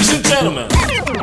Ladies and gentlemen.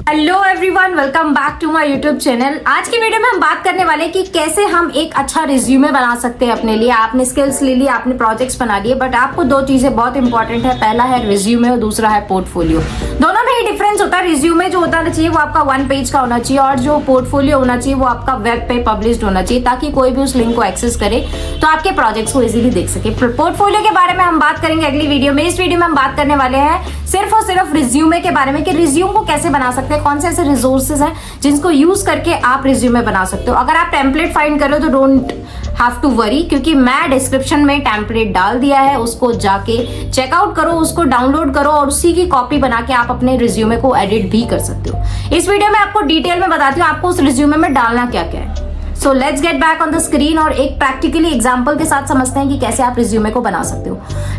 Hello everyone, welcome back to my YouTube channel. आज की video में हम बात करने वाले हैं कि कैसे हम एक अच्छा रिज्यूमे बना सकते हैं अपने लिए। आपने स्किल्स ले ली, आपने प्रोजेक्ट्स बना लिए, बट आपको दो चीजें बहुत इंपॉर्टेंट है। पहला है रिज्यूमे और दूसरा है पोर्टफोलियो। दोनों में ही डिफरेंस होता है। रिज्यूमे जो होना चाहिए वो आपका 1 पेज का होना चाहिए और जो पोर्टफोलियो होना चाहिए वो आपका वेब पे पब्लिश्ड होना चाहिए, ताकि कोई भी उस लिंक को एक्सेस करे तो आपके प्रोजेक्ट्स को इजीली देख सके। पोर्टफोलियो के बारे में हम बात करेंगे अगली वीडियो में। इस वीडियो में हम बात करने वाले हैं सिर्फ और सिर्फ रिज्यूमे के बारे में कि रिज्यूम को कैसे बना सकते हैं, कौन से ऐसे रिसोर्सेज हैं जिनको यूज करके आप रिज्यूमे बना सकते हो। अगर आप टेम्पलेट फाइंड करो तो डोंट हैव टू वरी, क्योंकि मैं डिस्क्रिप्शन में टेम्पलेट डाल दिया है, उसको जाके चेकआउट करो, उसको डाउनलोड करो और उसी की कॉपी बना के आप अपने रिज्यूमे को एडिट भी कर सकते हो। इस वीडियो में आपको डिटेल में बताती हूँ आपको उस रिज्यूमे में डालना क्या क्या है। So let's get back on the screen और एक प्रैक्टिकली एग्जांपल के साथ समझते हैं कि कैसे आप रिज्यूमे को बना सकते हो।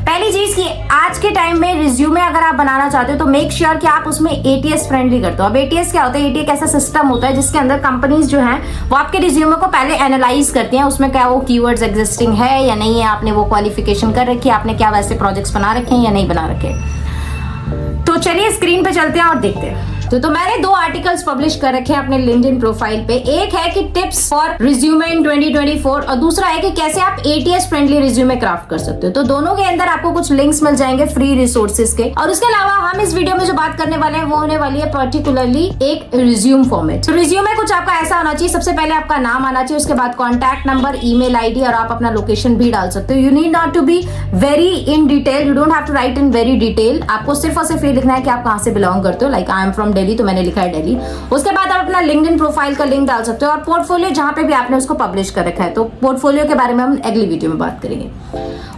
पहली चीज कि आज के टाइम में रिज्यूमे अगर आप बनाना चाहते हो तो मेक श्योर कि आप उसमें एटीएस फ्रेंडली करते हो। अब एटीएस क्या होता है? एटीएस एक ऐसा सिस्टम होता है जिसके अंदर कंपनीज जो हैं वो आपके रिज्यूमे को पहले एनालाइज करती हैं, उसमें क्या वो कीवर्ड्स एग्जिस्टिंग है या नहीं है, आपने वो क्वालिफिकेशन कर रखी है, आपने क्या वैसे प्रोजेक्ट्स बना रखे हैं या नहीं बना रखे। तो चलिए स्क्रीन पे चलते हैं और देखते हैं। तो मैंने 2 आर्टिकल्स पब्लिश कर रखे हैं अपने लिंक्डइन प्रोफाइल पे। एक है कि टिप्स फॉर रिज्यूमे इन 2024 और दूसरा है कि कैसे आप एटीएस फ्रेंडली रिज्यूमे क्राफ्ट कर सकते हो। तो दोनों के अंदर आपको कुछ लिंक्स मिल जाएंगे फ्री रिसोर्सेज के। और उसके अलावा हम इस वीडियो में जो बात करने वाले हैं वो होने वाली है पर्टिकुलरली एक रिज्यूम फॉर्मेट। तो रिज्यूमे कुछ आपका ऐसा होना चाहिए, सबसे पहले आपका नाम आना चाहिए, उसके बाद कॉन्टैक्ट नंबर, ईमेल आईडी और आप अपना लोकेशन भी डाल सकते हो। You need not to be very in detail, you don't have to write in very detail. आपको सिर्फ और सिर्फ ये लिखना है कि आप कहाँ से बिलोंग करते हो। Like I am from Delhi, तो मैंने लिखा है दिल्ली। उसके बाद आप अपना लिंक्डइन प्रोफाइल का लिंक डाल सकते हो और पोर्टफोलियो जहां पे भी आपने उसको पब्लिश कर रखा है। तो पोर्टफोलियो के बारे में हम अगली वीडियो में बात करेंगे।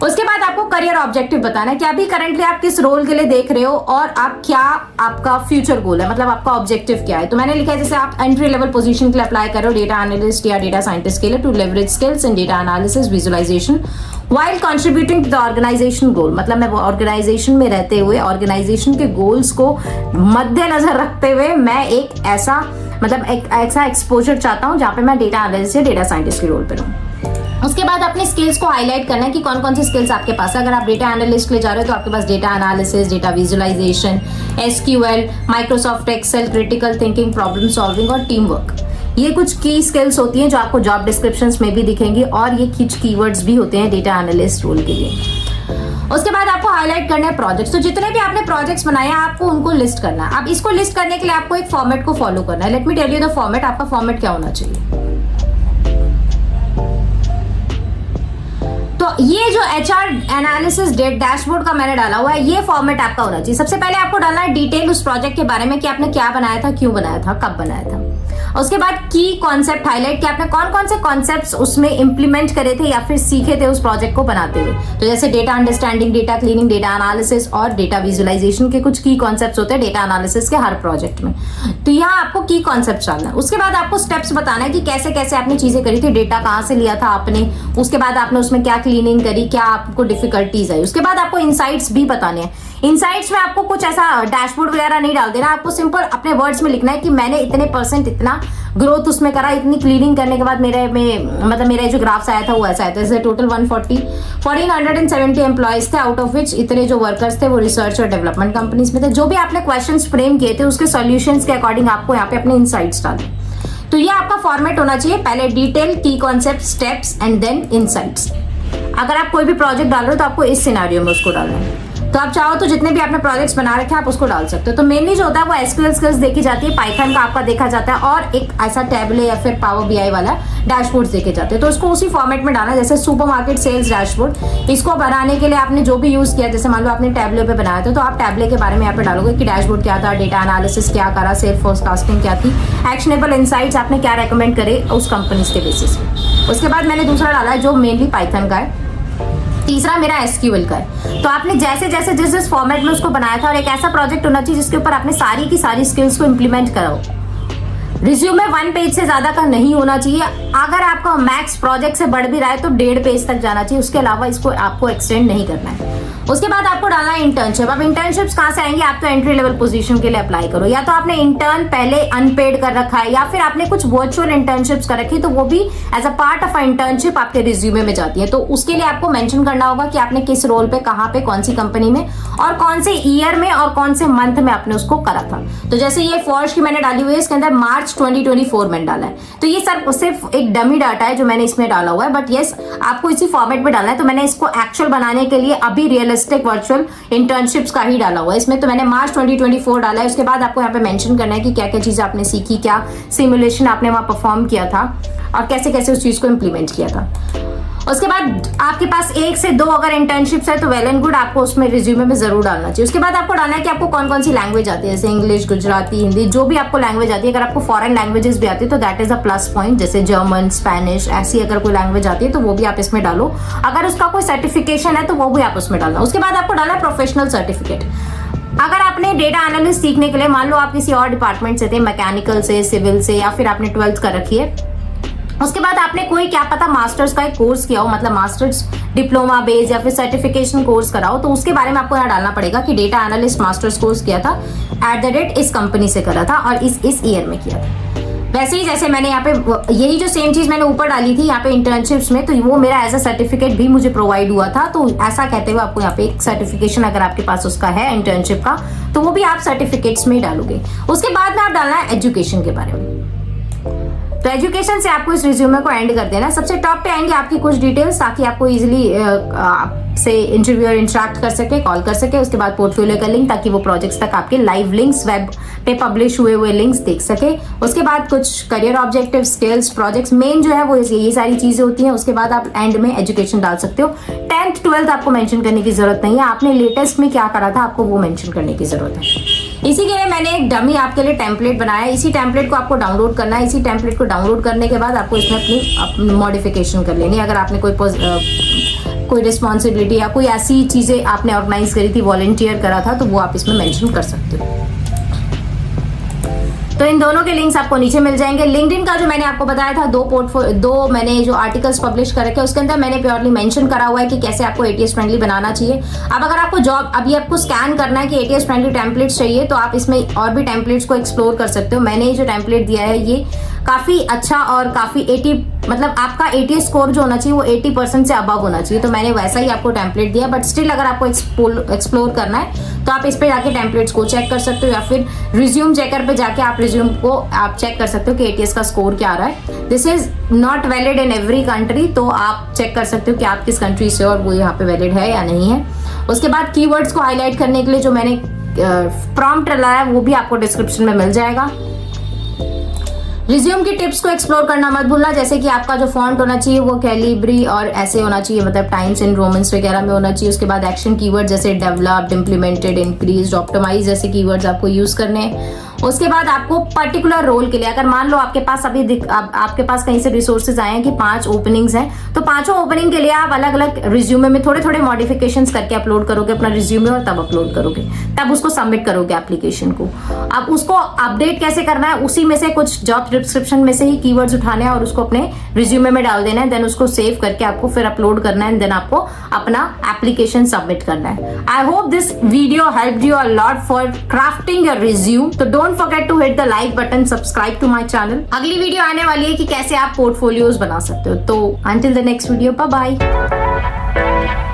उसके बाद आपको करियर ऑब्जेक्टिव बताना है कि अभी करंटली आप किस रोल के लिए देख रहे हो और आप क्या आपका फ्यूचर गोल है, मतलब आपका ऑब्जेक्टिव क्या है। तो मैंने लिखा है जैसे आप एंट्री लेवल पोजीशन के लिए अप्लाई करो, डेटा एनालिस्ट या डेटा साइंटिस्ट के लिए, to leverage skills in data analysis visualisation while contributing to the organization goal। मतलब मैं वो ऑर्गेनाइजेशन में रहते हुए ऑर्गेनाइजेशन के गोल्स को मद्देनजर रखते हुए मैं एक ऐसा एक्सपोजर चाहता हूँ जहाँ पे मैं डेटा एनालिस्ट या डेटा साइंटिस्ट के रोल पे रहूँ। उसके बाद अपने स्किल्स को हाईलाइट करना है कि कौन कौन सी स्किल्स आपके पास है। अगर आप डेटा एनालिस्ट के लिए जा रहे हो तो आपके पास data analysis, data visualization, SQL, Microsoft Excel, critical thinking, problem solving और टीम वर्क, ये कुछ की स्किल्स होती हैं जो आपको जॉब डिस्क्रिप्शंस में भी दिखेंगी और ये कुछ कीवर्ड्स भी होते हैं डेटा एनालिस्ट रोल के लिए। उसके बाद आपको हाईलाइट करना है प्रोजेक्ट्स। तो जितने भी आपने प्रोजेक्ट्स बनाए हैं आपको उनको लिस्ट करना है। अब इसको लिस्ट करने के लिए आपको एक फॉर्मेट को फॉलो करना है। Let me tell you the format. आपका फॉर्मेट क्या होना चाहिए? तो ये जो एचआर एनालिसिस डैशबोर्ड का मैंने डाला हुआ है, ये फॉर्मेट आपका होना चाहिए। सबसे पहले आपको डालना है डिटेल उस प्रोजेक्ट के बारे में कि आपने क्या बनाया था, क्यों बनाया था, कब बनाया था। उसके बाद की कॉन्सेप्ट हाईलाइट कि आपने कौन कौन से कॉन्सेप्ट्स उसमें इंप्लीमेंट करे थे या फिर सीखे थे उस प्रोजेक्ट को बनाते हुए। तो जैसे data understanding, data cleaning, data analysis और डेटा विजुअलाइजेशन के कुछ की कॉन्सेप्ट्स होते हैं डेटा एनालिसिस के हर प्रोजेक्ट में। तो यहाँ आपको की कॉन्सेप्ट डालना है। उसके बाद आपको स्टेप्स बताना है कि कैसे कैसे आपने चीजें करी थी, डेटा कहाँ से लिया था आपने, उसके बाद आपने उसमें क्या क्लीनिंग करी, क्या आपको डिफिकल्टीज आई। उसके बाद आपको इनसाइट्स भी बताने हैं। इनसाइट्स में आपको कुछ ऐसा डैशबोर्ड वगैरह नहीं डाल देना, आपको सिंपल अपने वर्ड्स में लिखना है कि मैंने इतने % इतना ग्रोथ उसमें करा, इतनी क्लीनिंग करने के बाद मेरा जो ग्राफ्स आया था वो ऐसा आया था। जैसे टोटल 1470 एम्प्लॉयज थे, आउट ऑफ विच इतने जो वर्कर्स थे वो रिसर्च और डेवलपमेंट कंपनीज में थे। जो भी आपने क्वेश्चंस फ्रेम किए थे उसके सॉल्यूशंस के अकॉर्डिंग आपको यहाँ पे अपने इनसाइट्स डालने। तो ये आपका फॉर्मेट होना चाहिए, पहले डिटेल, की concept, steps and then insights. अगर आप कोई भी प्रोजेक्ट डाल रहे हो तो आपको इस सिनेरियो में उसको डालना है। तो आप चाहो तो जितने भी आपने प्रोजेक्ट्स बना रखे हैं आप उसको डाल सकते हो। तो मेनली जो होता है वो एसक्यूएल स्किल्स देखी जाती है, पाइथन का आपका देखा जाता है और एक ऐसा टैबले या फिर पावर बीआई वाला डैशबोर्ड्स देखे जाते हैं। तो उसको उसी फॉर्मेट में डालना है। जैसे सुपरमार्केट सेल्स डैशबोर्ड, इसको बनाने के लिए आपने जो भी यूज किया, जैसे मान लो आपने टैबले पे बनाया था तो आप टैबले के बारे में यहाँ पे डालोगे कि डैशबोर्ड क्या था, डेटा एनालिसिस क्या करा, सेल्स फोरकास्टिंग क्या थी, एक्शनेबल इनसाइट्स आपने क्या रेकमेंड करे उस कंपनीज के बेसिस पे। उसके बाद मैंने दूसरा डाला है जो मेनली पाइथन का है, तीसरा मेरा एसक्यूएल का है। तो आपने जैसे जैसे जिस फॉर्मेट में उसको बनाया था और एक ऐसा प्रोजेक्ट होना चाहिए जिसके ऊपर आपने सारी की सारी स्किल्स को इंप्लीमेंट कराओ। रिज्यूमे 1 पेज से ज्यादा का नहीं होना चाहिए। अगर आपका मैक्स प्रोजेक्ट से बढ़ भी रहा है तो 1.5 पेज तक जाना चाहिए, उसके अलावा इसको आपको एक्सटेंड नहीं करना है। उसके बाद आपको डालना है इंटर्नशिप। अब इंटर्नशिप्स कहाँ से आएंगे? आप तो एंट्री लेवल पोजीशन के लिए अप्लाई करो, या तो आपने इंटर्न पहले अनपेड कर रखा है या फिर आपने कुछ वर्चुअल इंटर्नशिप्स कर रखी है, तो वो भी as a part of internship आपके रिज्यूमे में जाती है। तो उसके लिए आपको मेंशन करना होगा कि आपने किस रोल पे, कहाँ पे, कौन सी कंपनी में और कौन से ईयर में और कौन से मंथ में आपने उसको करा था। तो जैसे ये फॉर्ज की मैंने डाली हुई है, इसके अंदर मार्च 2024 में डाला है। तो ये सिर्फ एक डमी डाटा है जो मैंने इसमें डाला हुआ है, बट यस आपको इसी फॉर्मेट में डालना है। तो मैंने इसको एक्चुअल बनाने के लिए अभी रियलिस्टिक वर्चुअल इंटर्नशिप्स का ही डाला हुआ है इसमें। तो मैंने मार्च 2024 डाला है। उसके बाद आपको यहाँ पे मेंशन करना है कि क्या क्या चीजें आपने सीखी, क्या सिमुलेशन आपने वहां परफॉर्म किया था और कैसे कैसे उस चीज को इम्प्लीमेंट किया था। उसके बाद आपके पास 1 से 2 अगर इंटर्नशिप्स है तो वेल एंड गुड, आपको उसमें रिज्यूमे में जरूर डालना चाहिए। उसके बाद आपको डालना है कि आपको कौन कौन सी लैंग्वेज आती है, जैसे इंग्लिश, गुजराती, हिंदी, जो भी आपको लैंग्वेज आती है। अगर आपको फॉरेन लैंग्वेजेस भी आती है तो that is a plus point, जैसे जर्मन, स्पेनिश, ऐसी अगर कोई लैंग्वेज आती है तो वो भी आप इसमें डालो। अगर उसका कोई सर्टिफिकेशन है तो वो भी आप उसमें डालना। उसके बाद आपको डालना है प्रोफेशनल सर्टिफिकेट। अगर आपने डेटा एनालिस्ट सीखने के लिए, मान लो आप किसी और डिपार्टमेंट से थे, मैकेनिकल से, सिविल से, या फिर आपने 12th कर रखी है, उसके बाद आपने कोई क्या पता मास्टर्स का एक कोर्स किया हो, मतलब मास्टर्स डिप्लोमा बेस या फिर सर्टिफिकेशन कोर्स कराओ, तो उसके बारे में आपको यहाँ डालना पड़ेगा कि डेटा एनालिस्ट मास्टर्स कोर्स किया था @ इस कंपनी से करा था और इस ईयर में किया था। वैसे ही जैसे मैंने यहाँ पे यही जो सेम चीज मैंने ऊपर डाली थी यहाँ पे इंटर्नशिप्स में, तो वो मेरा एज अ सर्टिफिकेट भी मुझे प्रोवाइड हुआ था। तो ऐसा कहते हुए आपको यहाँ पे एक सर्टिफिकेशन अगर आपके पास उसका है इंटर्नशिप का, तो वो भी आप सर्टिफिकेट्स में ही डालोगे। उसके बाद में आप डालना है एजुकेशन के बारे में। तो एजुकेशन से आपको इस रिज्यूमे को एंड कर देना। सबसे टॉप पे आएंगे आपकी कुछ डिटेल्स, ताकि आपको इजीली से इंटरव्यूअर इंटरेक्ट कर सके, कॉल कर सके। उसके बाद पोर्टफोलियो का लिंक, ताकि वो प्रोजेक्ट्स तक आपके लाइव लिंक्स, वेब पे पब्लिश हुए लिंक्स देख सके। उसके बाद कुछ career objective, skills, projects, main जो है वो ये सारी चीजें होती हैं। उसके बाद आप एंड में एजुकेशन डाल सकते हो। 10th 12th आपको मेंशन करने की जरूरत नहीं है, आपने लेटेस्ट में क्या करा था आपको वो मेंशन करने की जरूरत है। इसी के लिए मैंने एक डमी आपके लिए टेम्पलेट बनाया है। इसी टेम्पलेट को आपको डाउनलोड करना है। इसी टेम्पलेट को डाउनलोड करने के बाद आपको इसमें अपनी मॉडिफिकेशन कर लेनी है। अगर आपने कोई रिस्पॉन्सिबिलिटी या कोई ऐसी चीजें आपने ऑर्गेनाइज करी थी, वॉलंटियर करा था, तो वो आप इसमें मेंशन कर सकते हो। तो इन दोनों के लिंक्स आपको नीचे मिल जाएंगे। लिंक्डइन का जो मैंने आपको बताया था, दो मैंने जो आर्टिकल्स पब्लिश कर रखे, उसके अंदर मैंने प्योरली मेंशन करा हुआ है कि कैसे आपको ATS फ्रेंडली बनाना चाहिए। अब अगर आपको अभी आपको स्कैन करना है कि ATS फ्रेंडली टेम्पलेट्स चाहिए, तो आप इसमें और भी टेम्पलेट्स को एक्सप्लोर कर सकते हो। मैंने ये जो टेम्पलेट दिया है ये काफी अच्छा और काफी 80, मतलब आपका ATS स्कोर जो होना चाहिए वो 80% से अबव होना चाहिए। तो मैंने वैसा ही आपको टेम्पलेट दिया, बट स्टिल अगर आपको एक्सप्लोर करना है तो आप इस पे जाके टेम्पलेट्स को चेक कर सकते हो, या फिर रिज्यूम चेकर पे जाके आप रिज्यूम को आप चेक कर सकते हो कि ATS का स्कोर क्या आ रहा है। This is not valid in every country, तो आप चेक कर सकते हो कि आप किस कंट्री से और वो यहाँ पे वैलिड है या नहीं है। उसके बाद कीवर्ड्स को हाईलाइट करने के लिए जो मैंने प्रॉम्प्ट लगाया वो भी आपको डिस्क्रिप्शन में मिल जाएगा। रिज्यूम की टिप्स को एक्सप्लोर करना मत भूलना, जैसे कि आपका जो फॉन्ट होना चाहिए वो कैलिब्री और ऐसे होना चाहिए, मतलब टाइम्स इन रोमन्स वगैरह में होना चाहिए। उसके बाद एक्शन कीवर्ड जैसे डेवलप्ड, इम्प्लीमेंटेड, इंक्रीज, ऑप्टिमाइज जैसे कीवर्ड्स आपको यूज करने हैं। उसके बाद आपको पर्टिकुलर रोल के लिए, अगर मान लो आपके पास अभी आपके पास कहीं से रिसोर्सेज आए हैं कि 5 ओपनिंग्स हैं, तो 5 ओपनिंग के लिए आप अलग अलग रिज्यूमे में थोड़े थोड़े मॉडिफिकेशंस करके अपलोड करोगे अपना रिज्यूमे, और तब अपलोड करोगे, तब उसको सबमिट करोगे एप्लीकेशन को। अब उसको अपडेट कैसे करना है, उसी में से कुछ जॉब डिस्क्रिप्शन में से ही कीवर्ड्स उठाने हैं और उसको अपने रिज्यूमे में डाल देना है, देन उसको सेव करके आपको फिर अपलोड करना है, देन आपको अपना एप्लीकेशन सबमिट करना है। I hope this video helped you a lot for crafting your resume. तो don't forget to hit the like button, subscribe to my channel. अगली वीडियो आने वाली है कि कैसे आप पोर्टफोलियोज बना सकते हो। तो until the next video, bye bye.